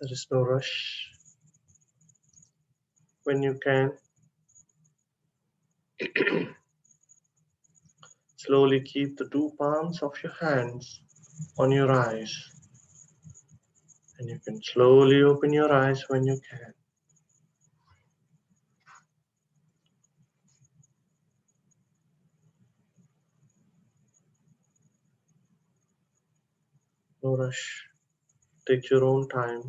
There is no rush. When you can, slowly keep the two palms of your hands on your eyes, and you can slowly open your eyes when you can. No rush. Take your own time.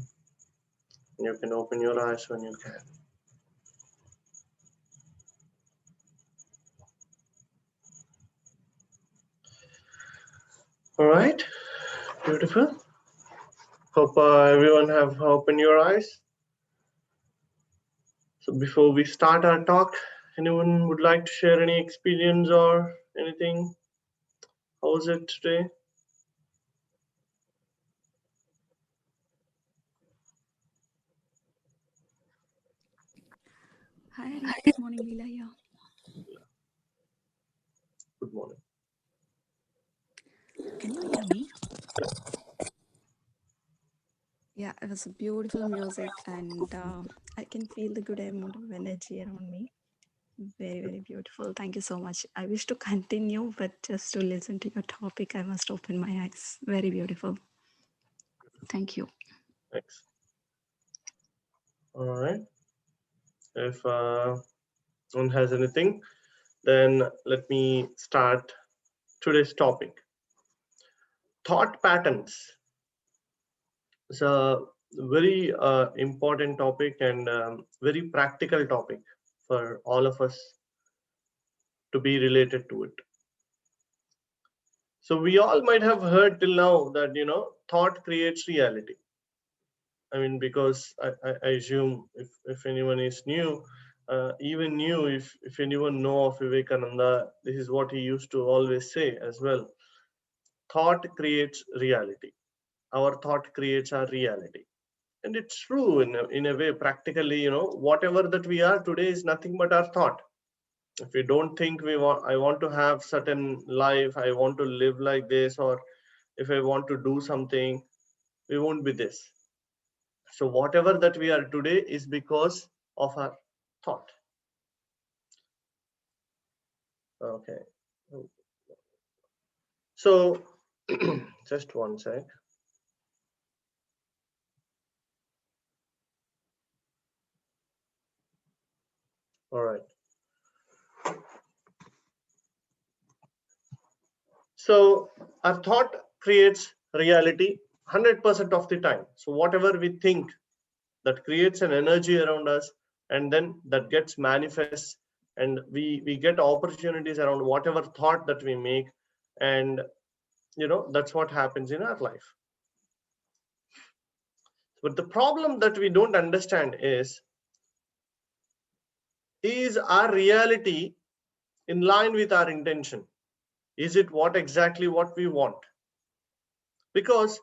You can open your eyes when you can. All right, beautiful. Hope everyone have opened your eyes. So before we start our talk, anyone would like to share any experience or anything? How was it today? Hi, Hari. Good morning, Leela here. Good morning. Can you hear me? Yeah, it was a beautiful music, and I can feel the good amount of energy around me. Very, very beautiful. Thank you so much. I wish to continue, but just to listen to your topic, I must open my eyes. Very beautiful. Thank you. Thanks. All right. If no one has anything, then let me start today's topic. Thought patterns. It's a very important topic and very practical topic for all of us to be related to it. So we all might have heard till now that thought creates reality. I mean, because I assume if anyone is new, even new, if anyone know of Vivekananda, this is what he used to always say as well. Thought creates reality. Our thought creates our reality, and it's true in a way. Practically, whatever that we are today is nothing but our thought. If we don't think I want to have certain life, I want to live like this, or if I want to do something, we won't be this. So whatever that we are today is because of our thought. Okay. So just one sec. All right. So our thought creates reality 100% of the time. So whatever we think, that creates an energy around us, and then that gets manifests, and we get opportunities around whatever thought that we make, and that's what happens in our life. But the problem that we don't understand is our reality in line with our intention? Is it exactly what we want? Because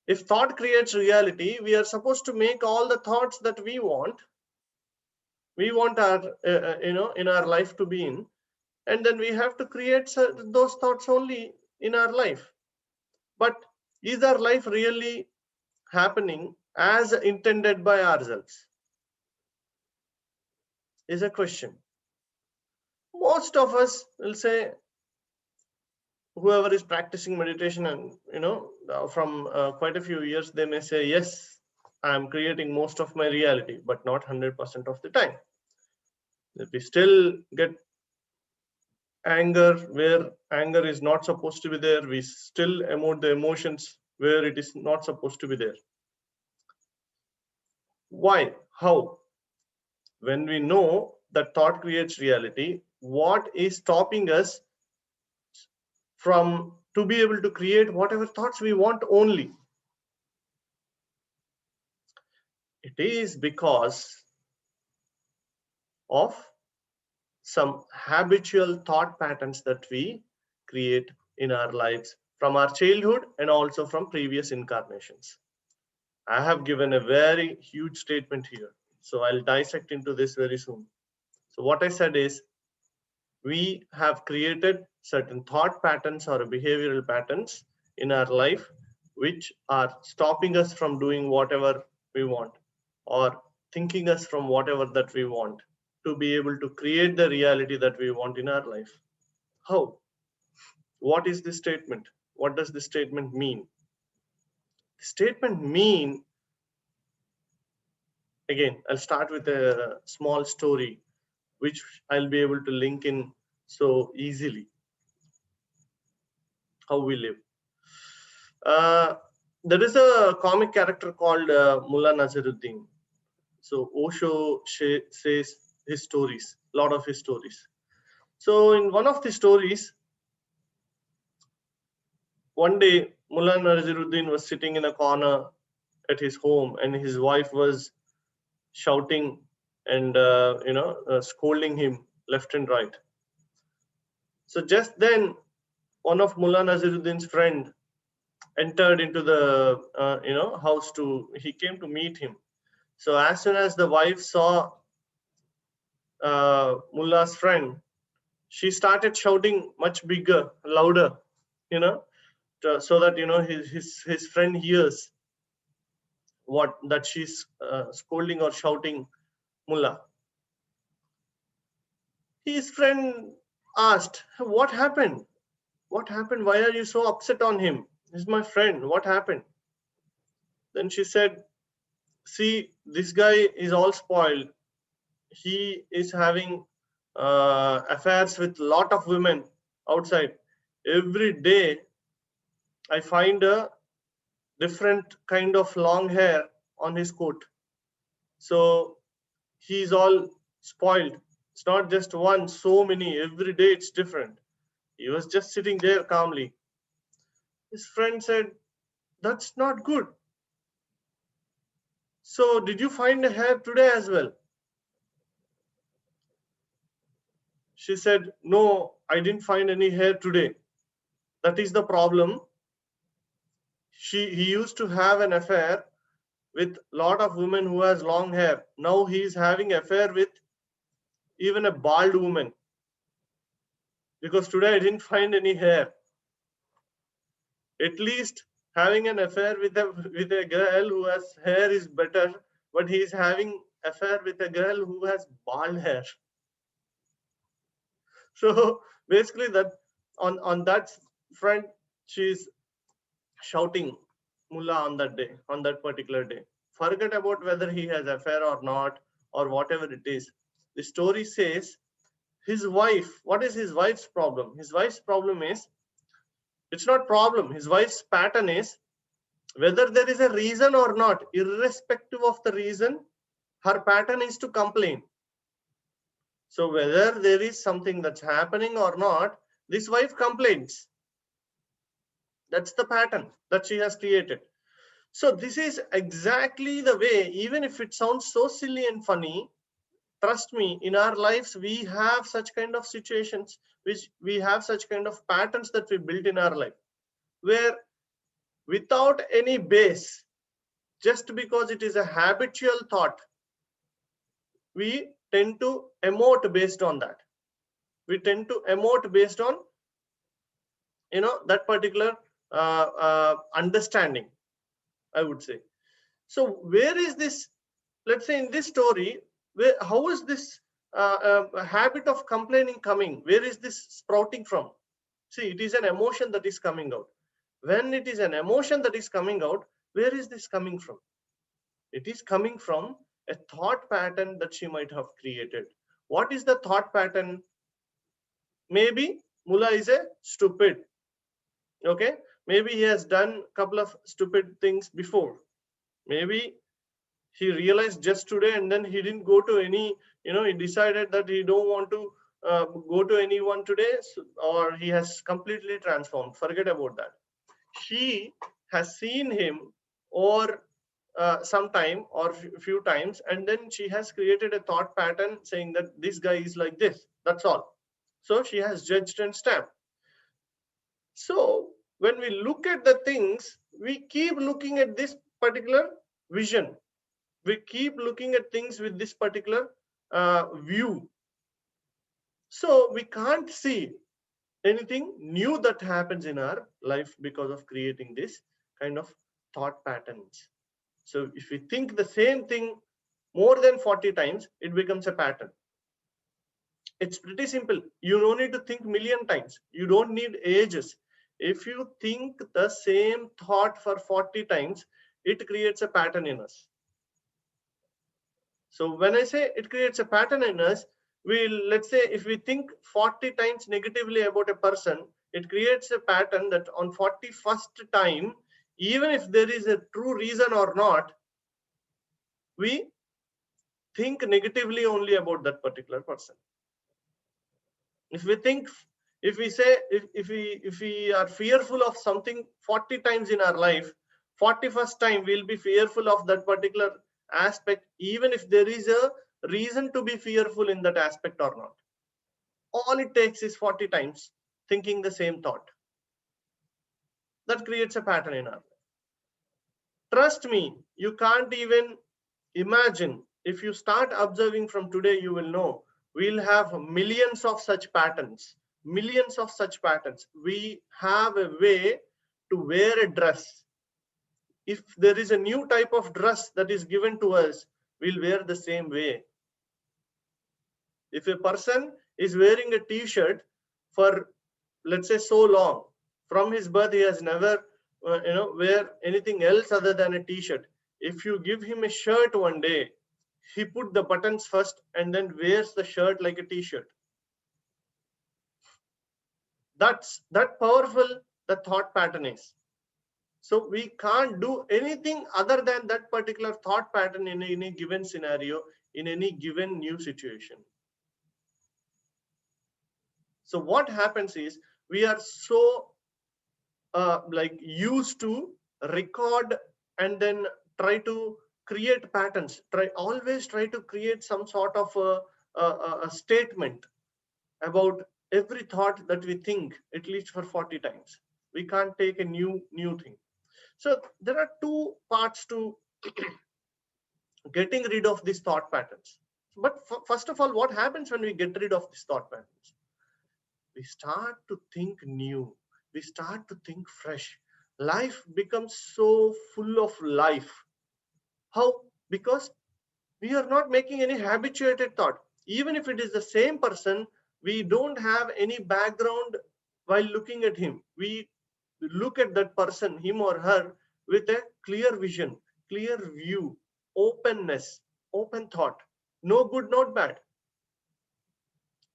if thought creates reality, we are supposed to make all the thoughts that we want our in our life to be in, and then we have to create those thoughts only in our life. But is our life really happening as intended by ourselves? Is a question. Most of us will say, whoever is practicing meditation and from quite a few years, they may say, yes, I am creating most of my reality, but not 100% of the time. If we still get anger where anger is not supposed to be there, we still emote the emotions where it is not supposed to be there. Why? How? When we know that thought creates reality, what is stopping us from to be able to create whatever thoughts we want only? It is because of some habitual thought patterns that we create in our lives from our childhood and also from previous incarnations. I have given a very huge statement here, so I'll dissect into this very soon. So what I said is, we have created certain thought patterns or behavioral patterns in our life which are stopping us from doing whatever we want, or thinking us from whatever that we want, to be able to create the reality that we want in our life. How? What is this statement? What does this statement mean? The statement mean, again, I'll start with a small story which I'll be able to link in so easily. How we live. There is a comic character called Mullah Nazaruddin. So Osho says his stories, a lot of his stories. So in one of the stories, one day Mullah Nazaruddin was sitting in a corner at his home, and his wife was shouting and scolding him left and right. So just then, one of Mullah Nazaruddin's friend entered into the house he came to meet him. So as soon as the wife saw Mullah's friend, she started shouting much bigger, louder, so that his friend hears that she's scolding or shouting Mullah. His friend asked, "What happened? What happened? Why are you so upset on him? He's my friend. What happened?" Then she said, "See, this guy is all spoiled. He is having affairs with a lot of women outside. Every day I find a different kind of long hair on his coat. So he's all spoiled. It's not just one, so many. Every day it's different." He was just sitting there calmly. His friend said, "That's not good. So did you find a hair today as well?" She said, "No, I didn't find any hair today. That is the problem. He used to have an affair with a lot of women who has long hair. Now he is having affair with even a bald woman, because today I didn't find any hair. At least having an affair with a girl who has hair is better, but he is having affair with a girl who has bald hair." So basically, that on that front, she's shouting Mullah on that day, on that particular day. Forget about whether he has affair or not, or whatever it is. The story says his wife. What is his wife's problem? His wife's problem is, it's not problem. His wife's pattern is, whether there is a reason or not, irrespective of the reason, her pattern is to complain. So whether there is something that's happening or not, this wife complains. That's the pattern that she has created. So this is exactly the way, even if it sounds so silly and funny, trust me, in our lives, we have such kind of situations, which we have such kind of patterns that we built in our life, where without any base, just because it is a habitual thought, we tend to emote based on that. We tend to emote based on that particular understanding, I would say. So where is this, let's say in this story, how is this habit of complaining coming? Where is this sprouting from? See, it is an emotion that is coming out. When it is an emotion that is coming out, where is this coming from? It is coming from a thought pattern that she might have created. What is the thought pattern? Maybe Mullah is a stupid. Okay, maybe he has done a couple of stupid things before. Maybe he realized just today, and then he didn't go to any, he decided that he don't want to go to anyone today, or he has completely transformed. Forget about that. She has seen him or sometime or few times, and then she has created a thought pattern saying that this guy is like this. That's all. So she has judged and stamped. So when we look at the things, we keep looking at this particular vision. We keep looking at things with this particular view. So we can't see anything new that happens in our life because of creating this. kind of thought patterns. So if we think the same thing more than 40 times, it becomes a pattern. It's pretty simple. You don't need to think million times. You don't need ages. If you think the same thought for 40 times, it creates a pattern in us. So when I say it creates a pattern in us, let's say if we think 40 times negatively about a person, it creates a pattern that on 41st time, even if there is a true reason or not, we think negatively only about that particular person. If we think, if we say, if we are fearful of something 40 times in our life, 41st time we'll be fearful of that particular aspect, even if there is a reason to be fearful in that aspect or not. All it takes is 40 times thinking the same thought. That creates a pattern in our life. Trust me, you can't even imagine. If you start observing from today, you will know we'll have millions of such patterns. Millions of such patterns. We have a way to wear a dress. If there is a new type of dress that is given to us, we'll wear the same way. If a person is wearing a t-shirt for, let's say, so long, from his birth he has never wear anything else other than a t-shirt. If you give him a shirt one day, he put the buttons first and then wears the shirt like a t-shirt. That's that powerful the thought pattern is. So we can't do anything other than that particular thought pattern in any given scenario, in any given new situation. So what happens is we are so like used to record and then try to create patterns. Always try to create some sort of a statement about every thought that we think at least for 40 times. We can't take a new thing. So there are two parts to getting rid of these thought patterns. But first of all, what happens when we get rid of these thought patterns? We start to think new. We start to think fresh. Life becomes so full of life. How? Because we are not making any habituated thought. Even if it is the same person, we don't have any background while looking at him. We look at that person, him or her, with a clear vision, clear view, openness, open thought. No good, not bad.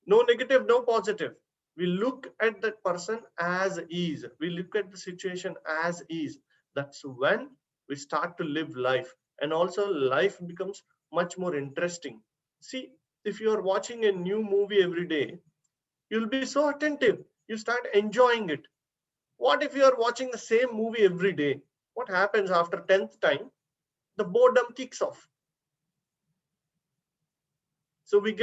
No negative, no positive. We look at that person as is. We look at the situation as is. That's when we start to live life. And also life becomes much more interesting. See, if you are watching a new movie every day, you'll be so attentive. You start enjoying it. What if you are watching the same movie every day? What happens after 10th time? The boredom kicks off. So we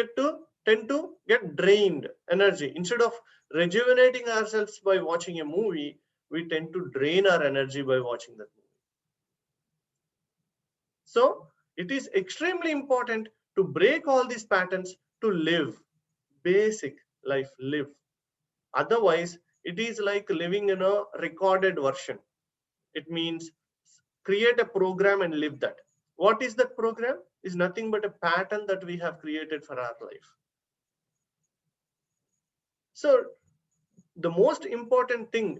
tend to get drained energy. Instead of rejuvenating ourselves by watching a movie, we tend to drain our energy by watching that movie. So it is extremely important to break all these patterns to live basic life, live. Otherwise, it is like living in a recorded version. It means create a program and live that. What is that program? Is nothing but a pattern that we have created for our life. So the most important thing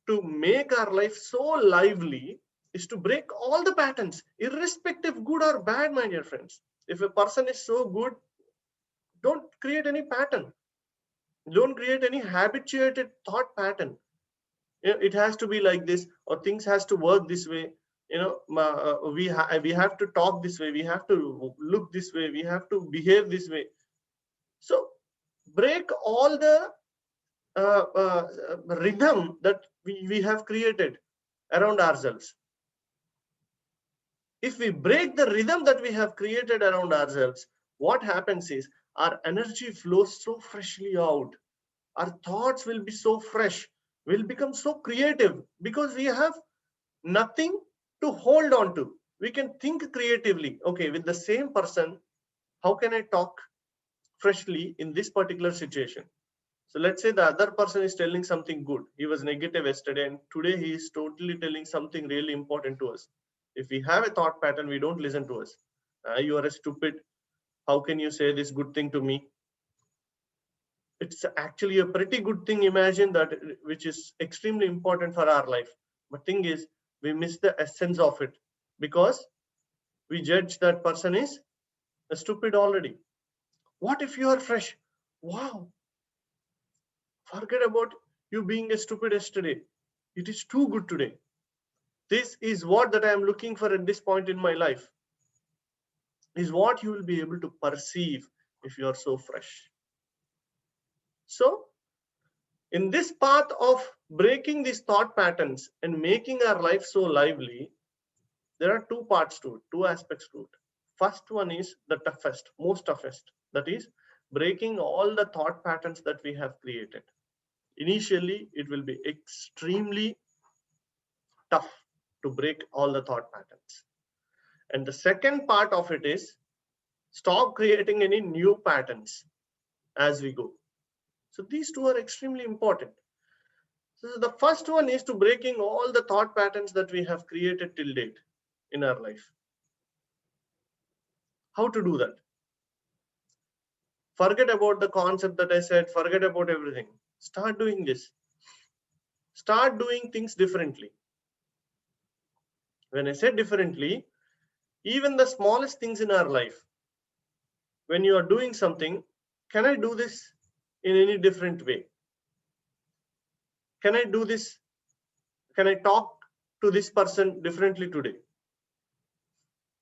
to make our life so lively is to break all the patterns, irrespective good or bad, my dear friends. If a person is so good, don't create any pattern. Don't create any habituated thought pattern. It has to be like this, or things has to work this way. We have to talk this way. We have to look this way. We have to behave this way. So break all the rhythm that we have created around ourselves. If we break the rhythm that we have created around ourselves, what happens is our energy flows so freshly out. Our thoughts will be so fresh. We'll become so creative because we have nothing to hold on to. We can think creatively. Okay, with the same person, how can I talk freshly in this particular situation? So let's say the other person is telling something good. He was negative yesterday and today he is totally telling something really important to us. If we have a thought pattern, we don't listen to us. You are a stupid. How can you say this good thing to me? It's actually a pretty good thing. Imagine that, which is extremely important for our life. But thing is, we miss the essence of it because we judge that person is a stupid already. What if you are fresh? Wow, forget about you being a stupid yesterday. It is too good today. This is what that I am looking for at this point in my life. Is what you will be able to perceive if you are so fresh. So in this path of breaking these thought patterns and making our life so lively, there are two parts to it, two aspects to it. First one is the toughest, most toughest. That is breaking all the thought patterns that we have created. Initially, it will be extremely tough to break all the thought patterns. And the second part of it is stop creating any new patterns as we go. So these two are extremely important. So the first one is to breaking all the thought patterns that we have created till date in our life. How to do that? Forget about the concept that I said, forget about everything. Start doing this. Start doing things differently. When I say differently, even the smallest things in our life, when you are doing something, can I do this in any different way? Can I do this? Can I talk to this person differently today?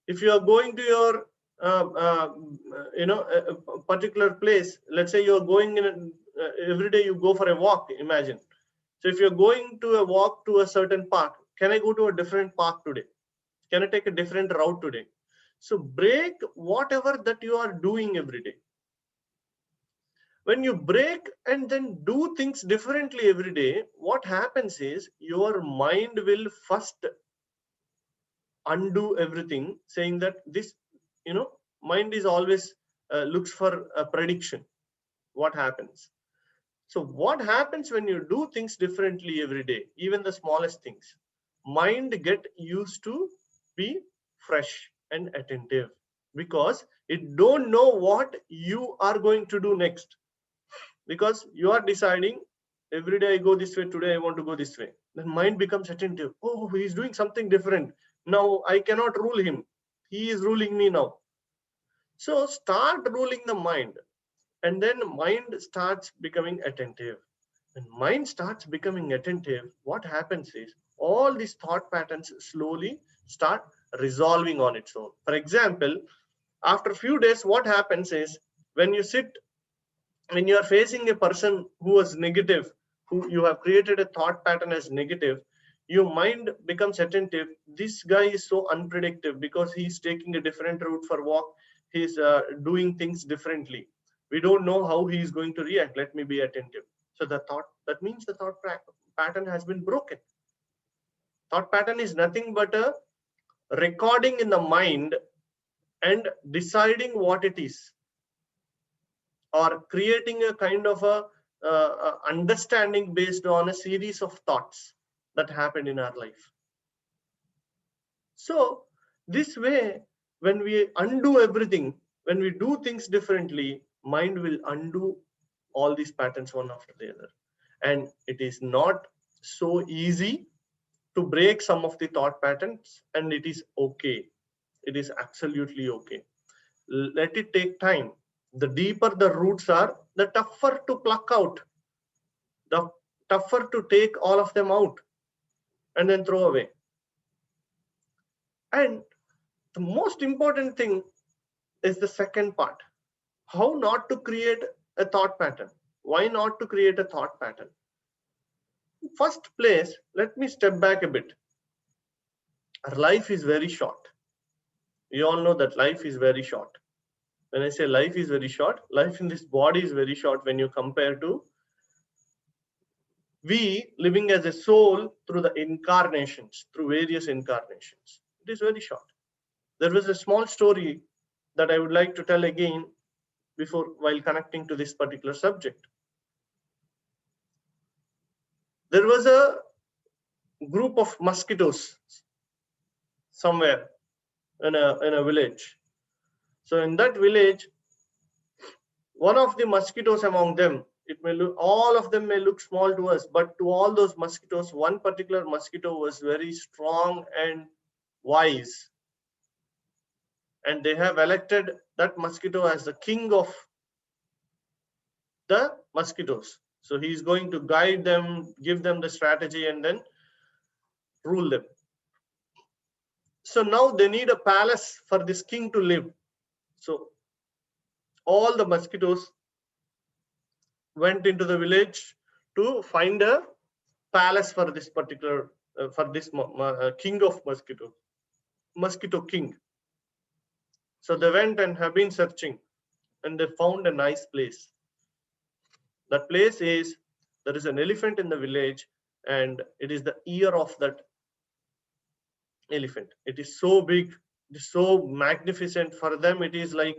If you are going to your a particular place, let's say you're going in every day you go for a walk, imagine. So if you're going to a walk to a certain park, can I go to a different park today? Can I take a different route today? So break whatever that you are doing every day. When you break and then do things differently every day, what happens is your mind will first undo everything, saying that this, mind is always looks for a prediction. What happens? So what happens when you do things differently every day, even the smallest things? Mind get used to be fresh and attentive because it don't know what you are going to do next. Because you are deciding every day I go this way, today I want to go this way. Then mind becomes attentive. Oh, he's doing something different. Now I cannot rule him. He is ruling me now. So start ruling the mind, and then mind starts becoming attentive. When mind starts becoming attentive, what happens is all these thought patterns slowly start resolving on its own. For example, after a few days, what happens is when you sit, when you are facing a person who was negative, who you have created a thought pattern as negative, your mind becomes attentive. This guy is so unpredictable because he's taking a different route for walk. He's doing things differently. We don't know how he is going to react. Let me be attentive. So the thought, that means the thought pattern has been broken. Thought pattern is nothing but a recording in the mind and deciding what it is, or creating a kind of a understanding based on a series of thoughts that happen in our life. So this way, when we undo everything, when we do things differently, mind will undo all these patterns one after the other. And it is not so easy to break some of the thought patterns, and it is okay. It is absolutely okay. Let it take time. The deeper the roots are, the tougher to pluck out, the tougher to take all of them out and then throw away. And the most important thing is the second part. How not to create a thought pattern? Why not to create a thought pattern? First place, let me step back a bit. Our life is very short. We all know that life is very short. When I say life is very short, life in this body is very short when you compare to we living as a soul through the incarnations, through various incarnations. It is very short. There was a small story that I would like to tell again before while connecting to this particular subject. there was a group of mosquitoes somewhere in a village. So in that village, one of the mosquitoes among them, it may look, all of them may look small to us, but to all those mosquitoes, one particular mosquito was very strong and wise. And they have elected that mosquito as the king of the mosquitoes. So he's going to guide them, give them the strategy, and then rule them. So now they need a palace for this king to live. So all the mosquitoes went into the village to find a palace for this particular for this king of mosquito king. So they went and have been searching, and they found a nice place. That place is, there is an elephant in the village, and it is the ear of that elephant. It is so big, it is so magnificent. For them, it is like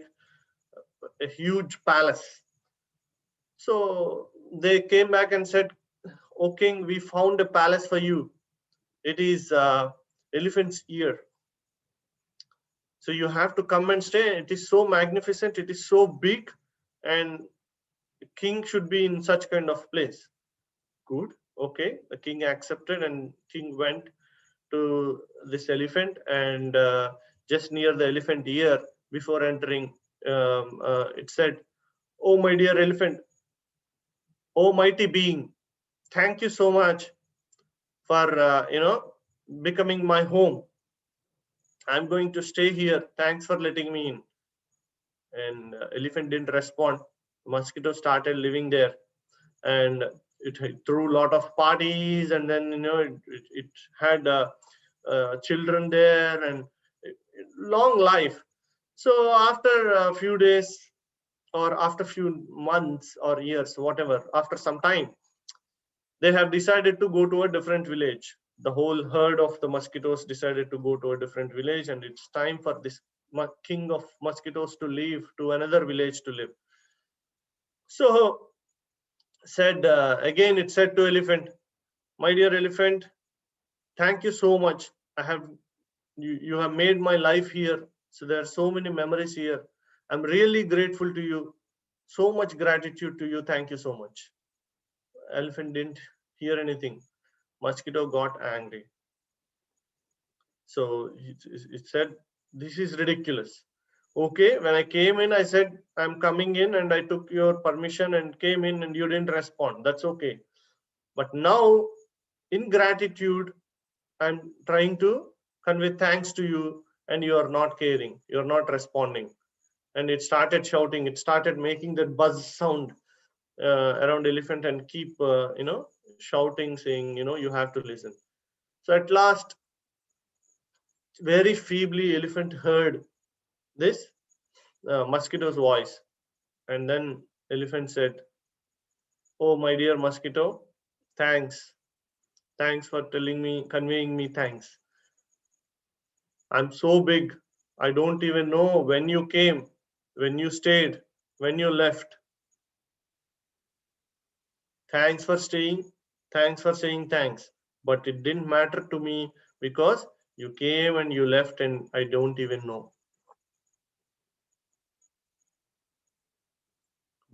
a huge palace. So they came back and said, "O king, we found a palace for you. It is elephant's ear. So you have to come and stay. It is so magnificent, it is so big, and the king should be in such kind of place." Good. Okay. The king accepted, and king went to this elephant, and just near the elephant ear, before entering, it said, "Oh my dear elephant, oh mighty being, thank you so much for becoming my home. I'm going to stay here. Thanks for letting me in." And elephant didn't respond. Mosquito started living there, and it threw a lot of parties, and then it had children there, and long life. So after a few days, or after few months or years, whatever, after some time, they have decided to go to a different village. The whole herd of the mosquitoes decided to go to a different village, and it's time for this king of mosquitoes to leave to another village to live. So said again, it said to elephant, "My dear elephant, thank you so much. You have made my life here. So there are so many memories here. I'm really grateful to you. So much gratitude to you. Thank you so much." Elephant didn't hear anything. Mosquito got angry. So it said, "This is ridiculous. Okay, when I came in, I said, I'm coming in, and I took your permission and came in, and you didn't respond. That's okay. But now, in gratitude, I'm trying to convey thanks to you, and you are not caring. You're not responding." And it started shouting. It started making that buzz sound around elephant, and keep shouting, saying, "You have to listen." So at last, very feebly, elephant heard this mosquito's voice, and then elephant said, "Oh my dear mosquito, thanks for conveying me thanks. I'm so big, I don't even know when you came, when you stayed, when you left. Thanks for staying, thanks for saying thanks, but it didn't matter to me, because you came and you left, and I don't even know."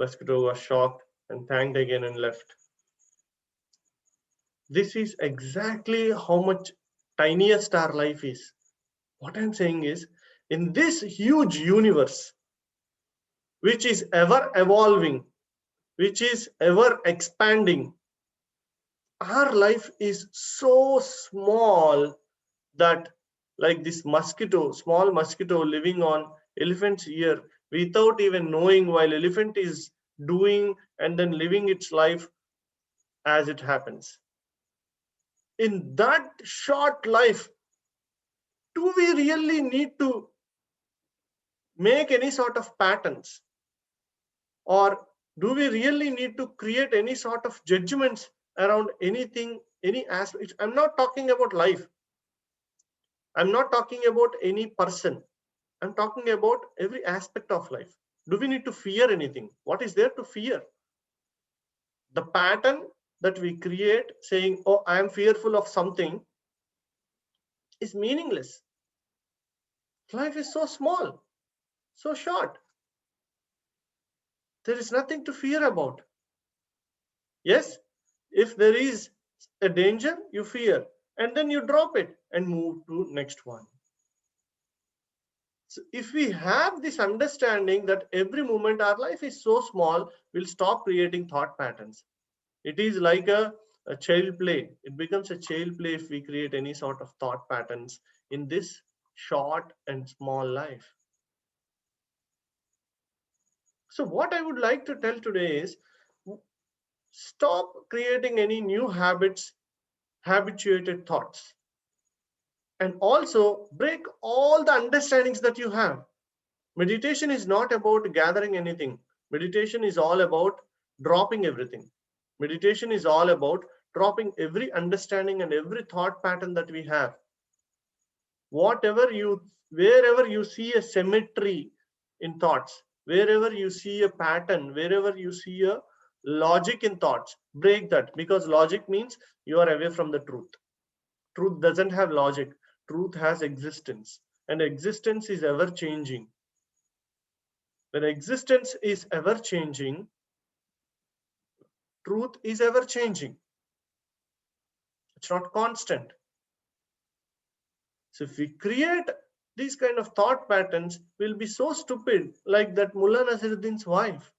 Mosquito was shocked and thanked again and left. This is exactly how much tiniest our life is. What I'm saying is, in this huge universe, which is ever evolving, which is ever expanding, our life is so small that, like this mosquito, small mosquito living on elephant's ear, without even knowing, while elephant is doing and then living its life as it happens. In that short life, do we really need to make any sort of patterns, or do we really need to create any sort of judgments around anything, any aspect? I'm not talking about life. I'm not talking about any person. I'm talking about every aspect of life. Do we need to fear anything? What is there to fear? The pattern that we create saying, oh, I am fearful of something, is meaningless. Life is so small, so short. There is nothing to fear about. Yes, if there is a danger, you fear, and then you drop it and move to next one. So if we have this understanding that every moment our life is so small, we'll stop creating thought patterns. It is like a child play. It becomes a child play if we create any sort of thought patterns in this short and small life. So what I would like to tell today is, stop creating any new habits, habituated thoughts, and also break all the understandings that you have. Meditation is not about gathering anything. Meditation is all about dropping everything. Meditation is all about dropping every understanding and every thought pattern that we have. Wherever you see a symmetry in thoughts, wherever you see a pattern, wherever you see a logic in thoughts, break that, because logic means you are away from the truth. Truth doesn't have logic. Truth has existence, and existence is ever changing. When existence is ever changing, truth is ever changing. It's not constant. So if we create these kind of thought patterns, we'll be so stupid, like that Mullah Nasiruddin's wife,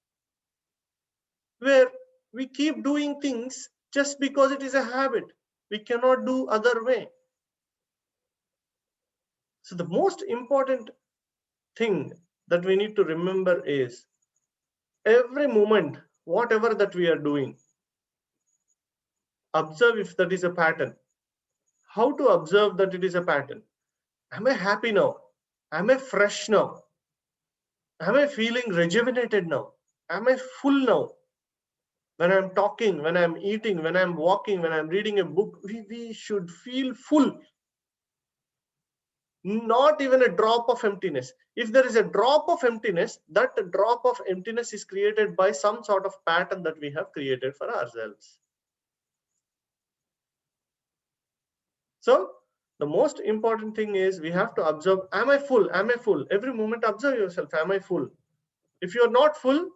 where we keep doing things just because it is a habit. We cannot do other way. So the most important thing that we need to remember is, every moment, whatever that we are doing, observe if that is a pattern. How to observe that it is a pattern? Am I happy now? Am I fresh now? Am I feeling rejuvenated now? Am I full now? When I'm talking, when I'm eating, when I'm walking, when I'm reading a book, we should feel full. Not even a drop of emptiness. If there is a drop of emptiness, that drop of emptiness is created by some sort of pattern that we have created for ourselves. So the most important thing is, we have to observe, am I full? Am I full? Every moment observe yourself, am I full? If you're not full,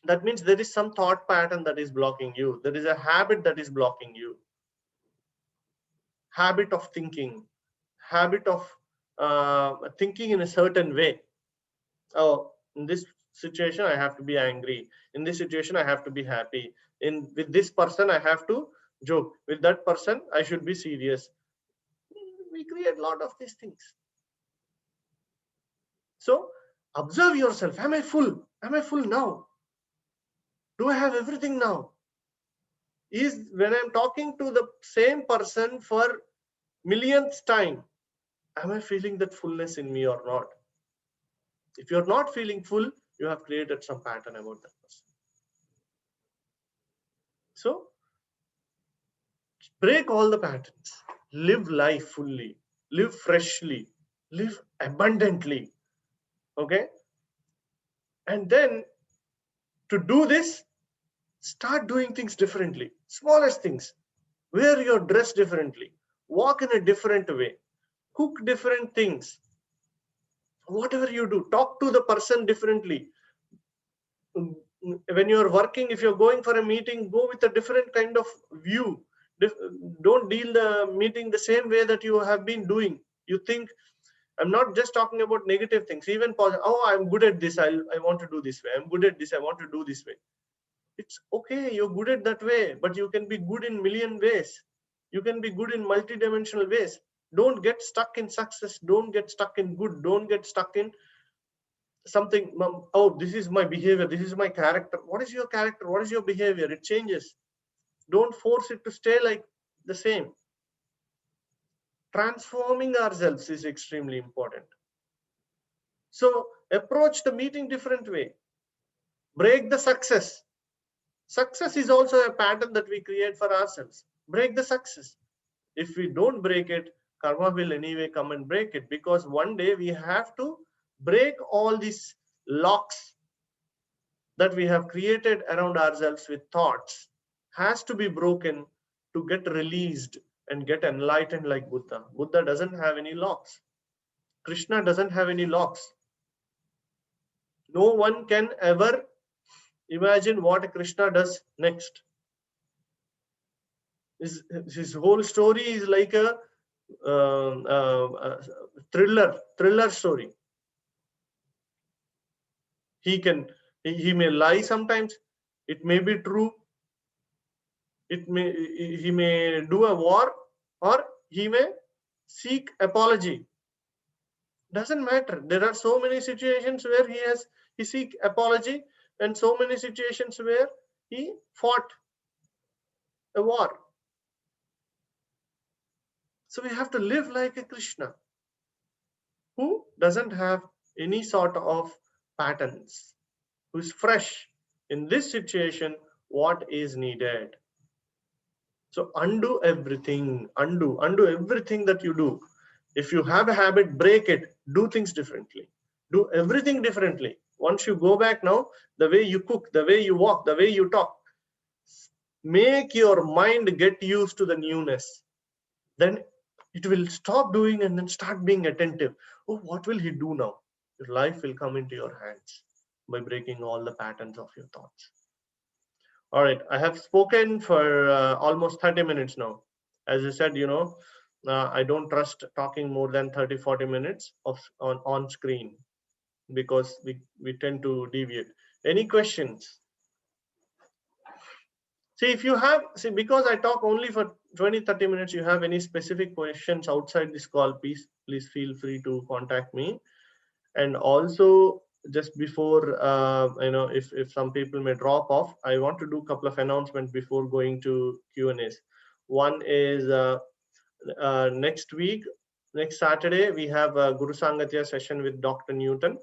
that means there is some thought pattern that is blocking you. There is a habit that is blocking you. Habit of thinking, habit of thinking in a certain way. Oh, in this situation, I have to be angry. In this situation, I have to be happy. With this person, I have to joke. With that person, I should be serious. We create a lot of these things. So observe yourself. Am I full? Am I full now? Do I have everything now? Is when I'm talking to the same person for millionth time, am I feeling that fullness in me or not? If you're not feeling full, you have created some pattern about that person. So break all the patterns. Live life fully. Live freshly. Live abundantly. Okay? And then to do this, start doing things differently. Smallest things. Wear your dress differently. Walk in a different way. Cook different things. Whatever you do, talk to the person differently. When you're working, if you're going for a meeting, go with a different kind of view. Don't deal the meeting the same way that you have been doing. You think, I'm not just talking about negative things, even positive. Oh, I'm good at this, I want to do this way. I'm good at this, I want to do this way. It's okay, you're good at that way, but you can be good in million ways. You can be good in multidimensional ways. Don't get stuck in success. Don't get stuck in good. Don't get stuck in something. Oh, this is my behavior, this is my character. What is your character? What is your behavior? It changes. Don't force it to stay like the same. Transforming ourselves is extremely important. So approach the meeting different way. Break the success. Success is also a pattern that we create for ourselves. Break the success. If we don't break it, karma will anyway come and break it, because one day we have to break all these locks that we have created around ourselves with thoughts, has to be broken to get released and get enlightened like Buddha. Buddha doesn't have any locks. Krishna doesn't have any locks. No one can ever imagine what Krishna does next. His whole story is like a thriller story. He may lie sometimes. It may be true. He may do a war, or he may seek apology. Doesn't matter. There are so many situations where he seek apology, and so many situations where he fought a war. So we have to live like a Krishna who doesn't have any sort of patterns, who's fresh in this situation, what is needed. So undo everything, undo everything that you do. If you have a habit, break it, do things differently, do everything differently. Once you go back now, the way you cook, the way you walk, the way you talk, make your mind get used to the newness. Then it will stop doing and then start being attentive. Oh, what will he do now? Your life will come into your hands by breaking all the patterns of your thoughts. All right, I have spoken for almost 30 minutes now. As I said, I don't trust talking more than 30-40 minutes on screen, because we tend to deviate. Any questions? See, if you have, because I talk only for 20-30 minutes, you have any specific questions outside this call, please feel free to contact me. And also, just before, if some people may drop off, I want to do a couple of announcements before going to Q&As. One is next week, next Saturday, we have a Guru Sangatya session with Dr. Newton,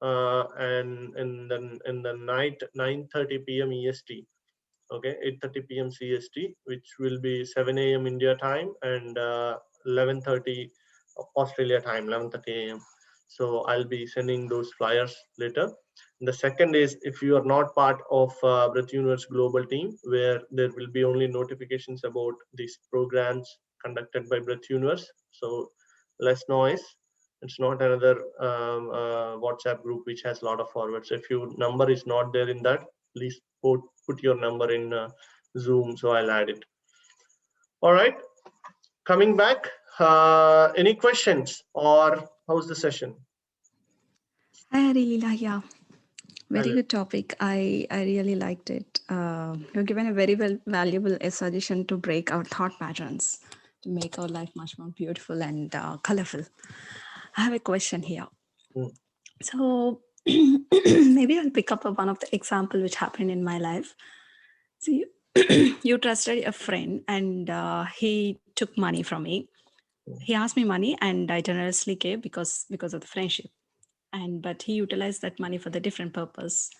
and in the night, 9:30 p.m. EST. Okay, 8:30 p.m. CST, which will be 7 a.m. India time and 11:30 Australia time, 11:30 a.m. So I'll be sending those flyers later. The second is, if you are not part of Breath Universe global team, where there will be only notifications about these programs conducted by Breath Universe, so less noise. It's not another WhatsApp group which has a lot of forwards. If your number is not there in that, please put your number in Zoom, so I'll add it. All right, coming back, any questions, or how's the session? Hi, Leela. Yeah, very good topic. I really liked it. You've given a very valuable suggestion to break our thought patterns, to make our life much more beautiful and colorful. I have a question here. So maybe I'll pick up one of the example which happened in my life. So you trusted a friend, and he took money from me. He asked me money, and I generously gave because of the friendship. But he utilized that money for the different purpose.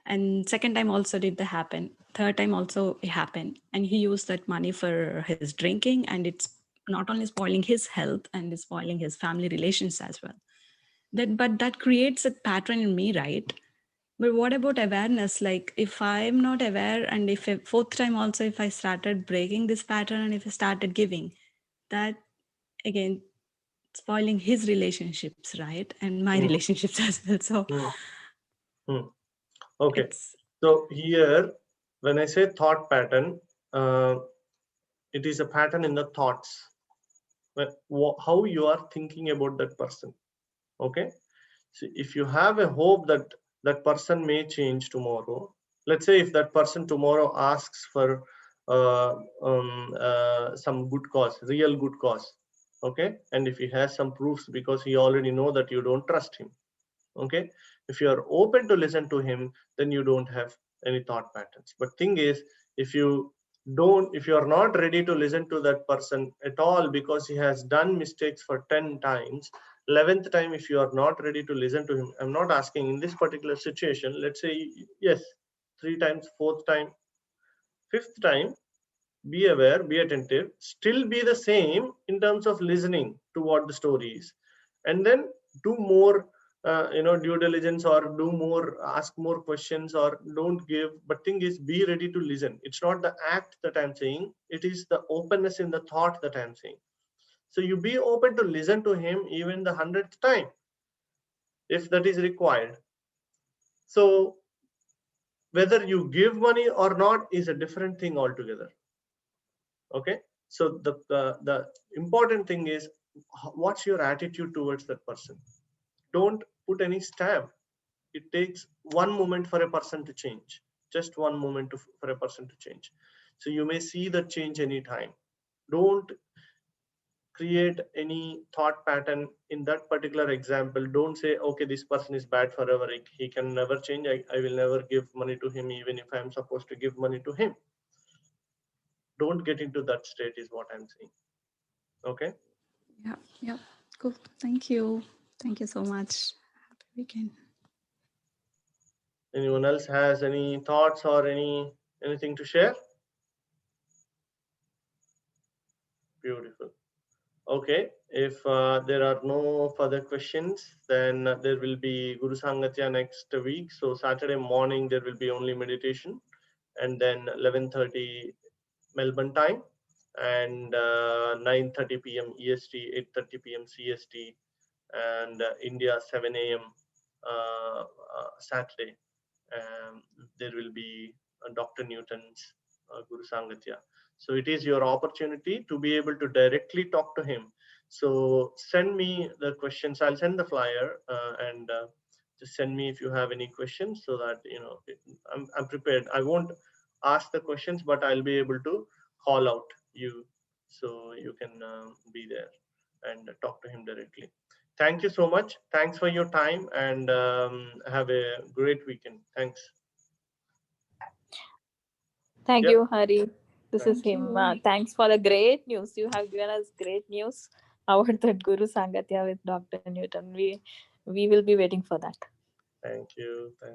And second time also did the happen. Third time also it happened, and he used that money for his drinking, and it's not only spoiling his health and it's spoiling his family relations as well. But that creates a pattern in me, right? But what about awareness? Like, if I'm not aware, and if a fourth time also, if I started breaking this pattern, and if I started giving, that again spoiling his relationships, right? And my relationships as well. So okay, so here when I say thought pattern, it is a pattern in the thoughts, how you are thinking about that person. Okay, so if you have a hope that that person may change tomorrow, let's say if that person tomorrow asks for some good cause, real good cause, okay, and if he has some proofs, because he already know that you don't trust him, okay, if you are open to listen to him, then you don't have any thought patterns. But thing is, if you are not ready to listen to that person at all, because he has done mistakes for 10 times, 11th time, if you are not ready to listen to him, I'm not asking in this particular situation, let's say yes, 3 times, 4th time, 5th time, be aware, be attentive, still be the same in terms of listening to what the story is, and then do more due diligence or do more, ask more questions or don't give. But thing is, be ready to listen. It's not the act that I'm saying, it is the openness in the thought that I'm saying. So you be open to listen to him even the 100th time if that is required. So whether you give money or not is a different thing altogether. Okay, so the important thing is, what's your attitude towards that person. Don't put any stamp. It takes one moment for a person to change, just one moment for a person to change. So you may see that change anytime. Don't create any thought pattern in that particular example. Don't say, okay, this person is bad forever, he can never change, I will never give money to him even if I'm supposed to give money to him. Don't get into that state is what I'm saying. Okay. Yeah. Cool. Thank you so much. Happy weekend. Anyone else has any thoughts or anything to share? Beautiful. Okay, if there are no further questions, then there will be Guru Sangatya next week. So Saturday morning there will be only meditation, and then 11:30 Melbourne time, and 9:30 p.m. EST, 8:30 p.m. CST, and India 7 a.m. Saturday. There will be Dr. Newton's Guru Sangatya. So it is your opportunity to be able to directly talk to him. So send me the questions. I'll send the flyer and just send me if you have any questions so that, I'm prepared. I won't ask the questions, but I'll be able to call out you so you can be there and talk to him directly. Thank you so much. Thanks for your time and have a great weekend. Thanks. Thank Yep. you, Hari. This is Thank him. you. Thanks for the great news. You have given us great news about the Guru Sangatya with Dr. Newton. We will be waiting for that. Thank you. Thank